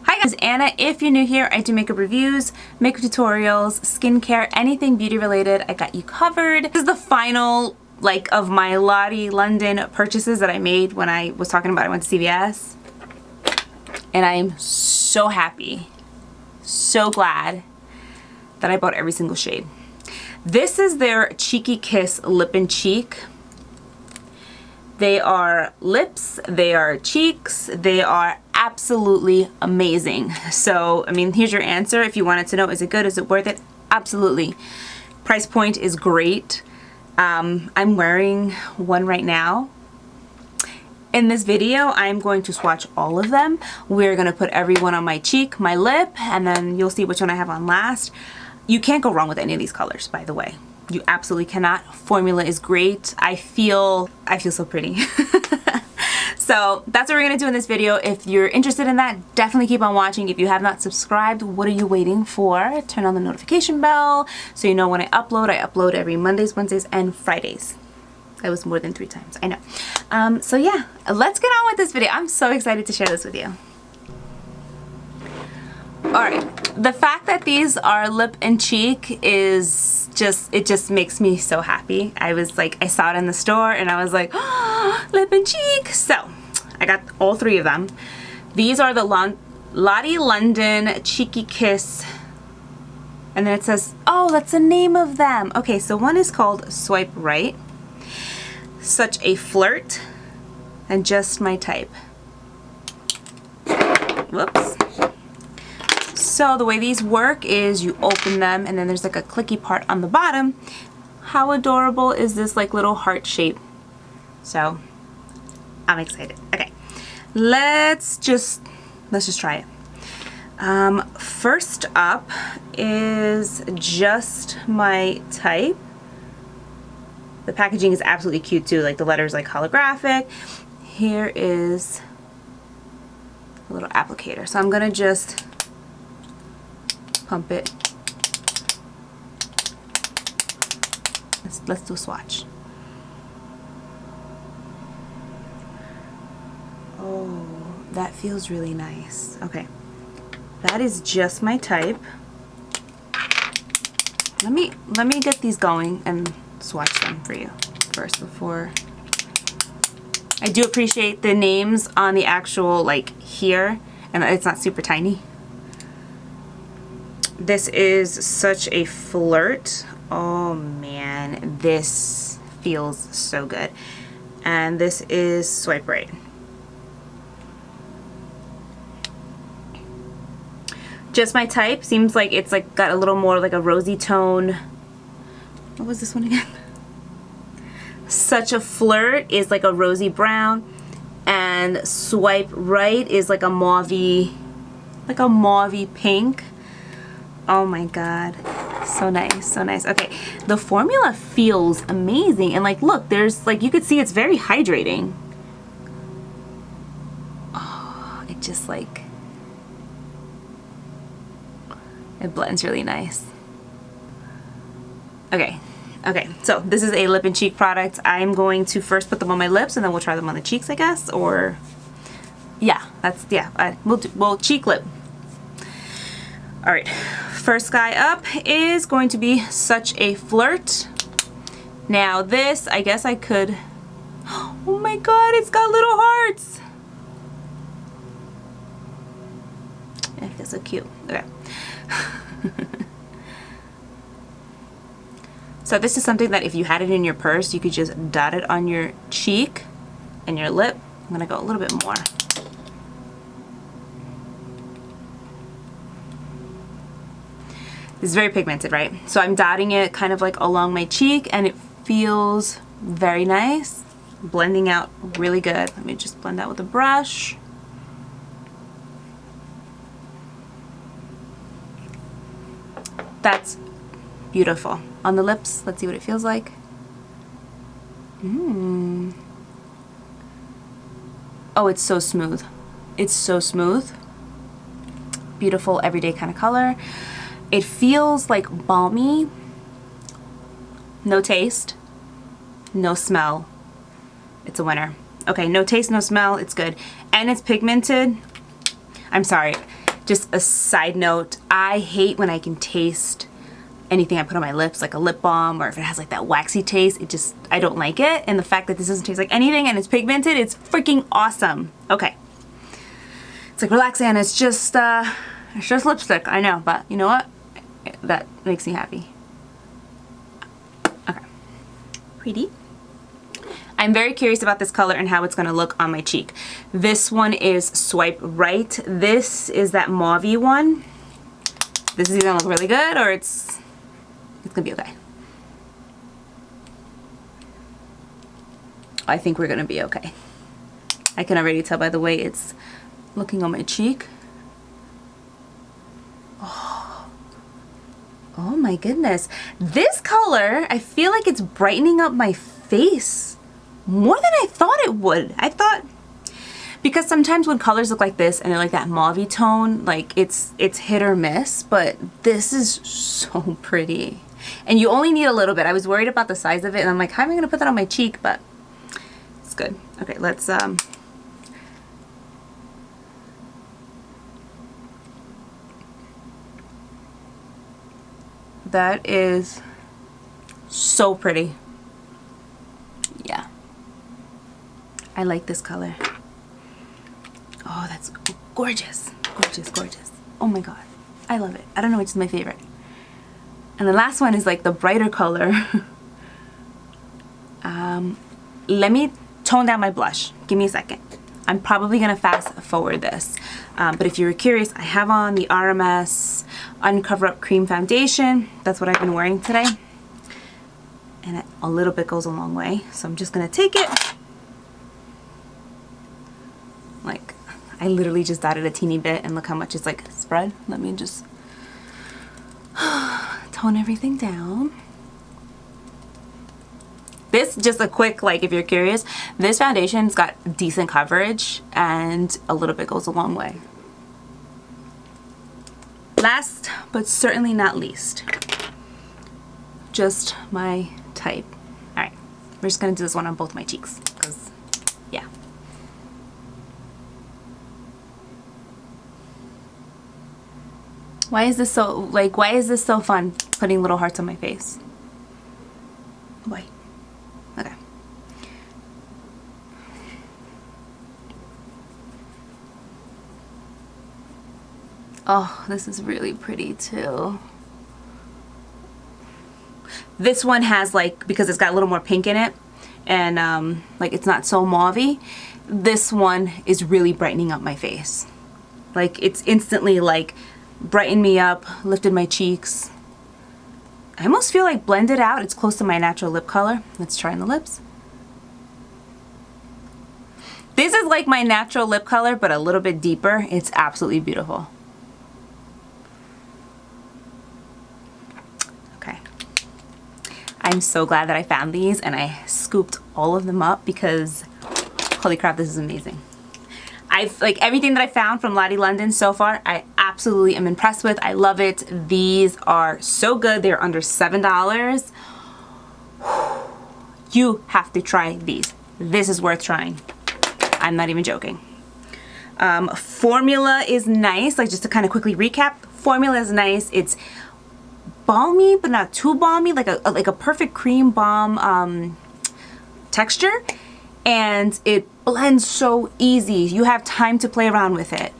Hi guys, Anna. If you're new here, I do makeup reviews, makeup tutorials, skincare, anything beauty related. I got you covered. This is the final of my Lottie London purchases that I made when I was talking about I went to CVS. And I am so happy, so glad that I bought every single shade. This is their Cheeky Kiss Lip and Cheek. They are lips, they are cheeks, they are absolutely amazing. So, I mean, here's your answer. If you wanted to know, is it good? Is it worth it? Absolutely. Price point is great. I'm wearing one right now. In this video, I'm going to swatch all of them. We're going to put every one on my cheek, my lip, and then you'll see which one I have on last. You can't go wrong with any of these colors, by the way. You absolutely cannot. Formula is great. I feel so pretty. So that's what we're gonna do in this video. If you're interested in that, definitely keep on watching. If you have not subscribed, what are you waiting for? Turn on the notification bell so you know when I upload. I upload every Mondays, Wednesdays, and Fridays. That was more than 3 times, I know. So yeah, let's get on with this video. I'm so excited to share this with you. Alright, the fact that these are lip and cheek is it just makes me so happy. I was like, I saw it in the store and I was like, oh, lip and cheek. So I got all 3 of them. These are the Lottie London Cheeky Kiss. And then it says, oh, that's the name of them. Okay, so one is called Swipe Right, Such a Flirt, and Just My Type. Whoops. So the way these work is you open them and then there's like a clicky part on the bottom. How adorable is this little heart shape? So I'm excited. Okay, let's just try it. First up is Just My Type. The packaging is absolutely cute too, like the letters holographic. Here is a little applicator. So I'm gonna just pump it. Let's do a swatch. Oh, that feels really nice. Okay, that is Just My Type. Let me get these going and swatch them for you first before. I do appreciate the names on the actual here, and it's not super tiny. This is Such a Flirt. Oh man, this feels so good. And this is Swipe Right. Just My Type seems like it's got a little more a rosy tone. What was this one again? Such a Flirt is a rosy brown, and Swipe Right is a mauvey pink. Oh my god, so nice, so nice. Okay, the formula feels amazing, and look, there's you could see it's very hydrating. Oh, it just it blends really nice. Okay, so this is a lip and cheek product. I'm going to first put them on my lips and then we'll try them on the cheeks, I guess, or yeah, we'll cheek lip. All right, first guy up is going to be Such a Flirt. Now this, I guess I could, oh my god, it's got little hearts. It feels so cute. Okay. So this is something that if you had it in your purse, you could just dot it on your cheek and your lip. I'm gonna go a little bit more. This is very pigmented, right? So I'm dotting it kind of along my cheek, and it feels very nice. Blending out really good. Let me just blend out with a brush. That's beautiful. On the lips, let's see what it feels like. Oh, it's so smooth. It's so smooth. Beautiful, everyday kind of color. It feels balmy. No taste, no smell. It's a winner. Okay, no taste, no smell, it's good. And it's pigmented. I'm sorry. Just a side note, I hate when I can taste anything I put on my lips, like a lip balm, or if it has like that waxy taste, I don't like it. And the fact that this doesn't taste like anything and it's pigmented, it's freaking awesome. Okay. It's like relaxing, and it's just lipstick, I know, but you know what? That makes me happy. Okay. Pretty. I'm very curious about this color and how it's going to look on my cheek. This one is Swipe Right. This is that mauvey one. This is either going to look really good or it's going to be okay. I think we're going to be okay. I can already tell by the way it's looking on my cheek. Oh my goodness. This color, I feel like it's brightening up my face more than I thought it would. I thought, because sometimes when colors look like this and they're like that mauvey tone, like it's hit or miss, but this is so pretty. And you only need a little bit. I was worried about the size of it, and I'm like, how am I gonna put that on my cheek? But it's good. Okay, let's that is so pretty. Yeah. I like this color. Oh, that's gorgeous. Gorgeous, gorgeous. Oh my god. I love it. I don't know which is my favorite. And the last one is like the brighter color. Let me tone down my blush. Give me a second. I'm probably going to fast forward this. But if you were curious, I have on the RMS Uncover Up Cream Foundation. That's what I've been wearing today. And a little bit goes a long way. So I'm just going to take it. Like, I literally just dotted a teeny bit, and look how much it's like spread. Let me just tone everything down. This, just a quick, like, if you're curious, this foundation's got decent coverage, and a little bit goes a long way. Last, but certainly not least, just my type. All right, we're just gonna do this one on both my cheeks, because, yeah. Why is this so, like, why is this so fun, putting little hearts on my face? Why? Okay. Oh, this is really pretty too. This one has, like, because it's got a little more pink in it, and like, it's not so mauvey, this one is really brightening up my face. Like, it's instantly like brightened me up, lifted my cheeks. I almost feel like blended out. It's close to my natural lip color. Let's try on the lips. This is like my natural lip color, but a little bit deeper. It's absolutely beautiful. Okay. I'm so glad that I found these and I scooped all of them up, because holy crap, this is amazing. Like, everything that I found from Lottie London so far, I absolutely am impressed with. I love it. These are so good. They're under $7. You have to try these. This is worth trying. I'm not even joking. Formula is nice. Like, just to kind of quickly recap, formula is nice. It's balmy, but not too balmy. Like a perfect cream balm texture. And it blends so easy. You have time to play around with it.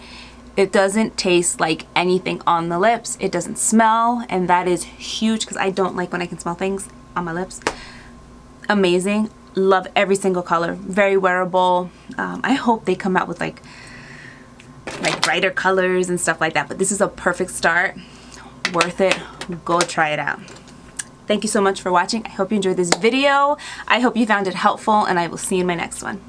It doesn't taste like anything on the lips. It doesn't smell, and that is huge, because I don't like when I can smell things on my lips. Amazing. Love every single color. Very wearable. I hope they come out with like brighter colors and stuff like that, but this is a perfect start. Worth it. Go try it out. Thank you so much for watching. I hope you enjoyed this video. I hope you found it helpful, and I will see you in my next one.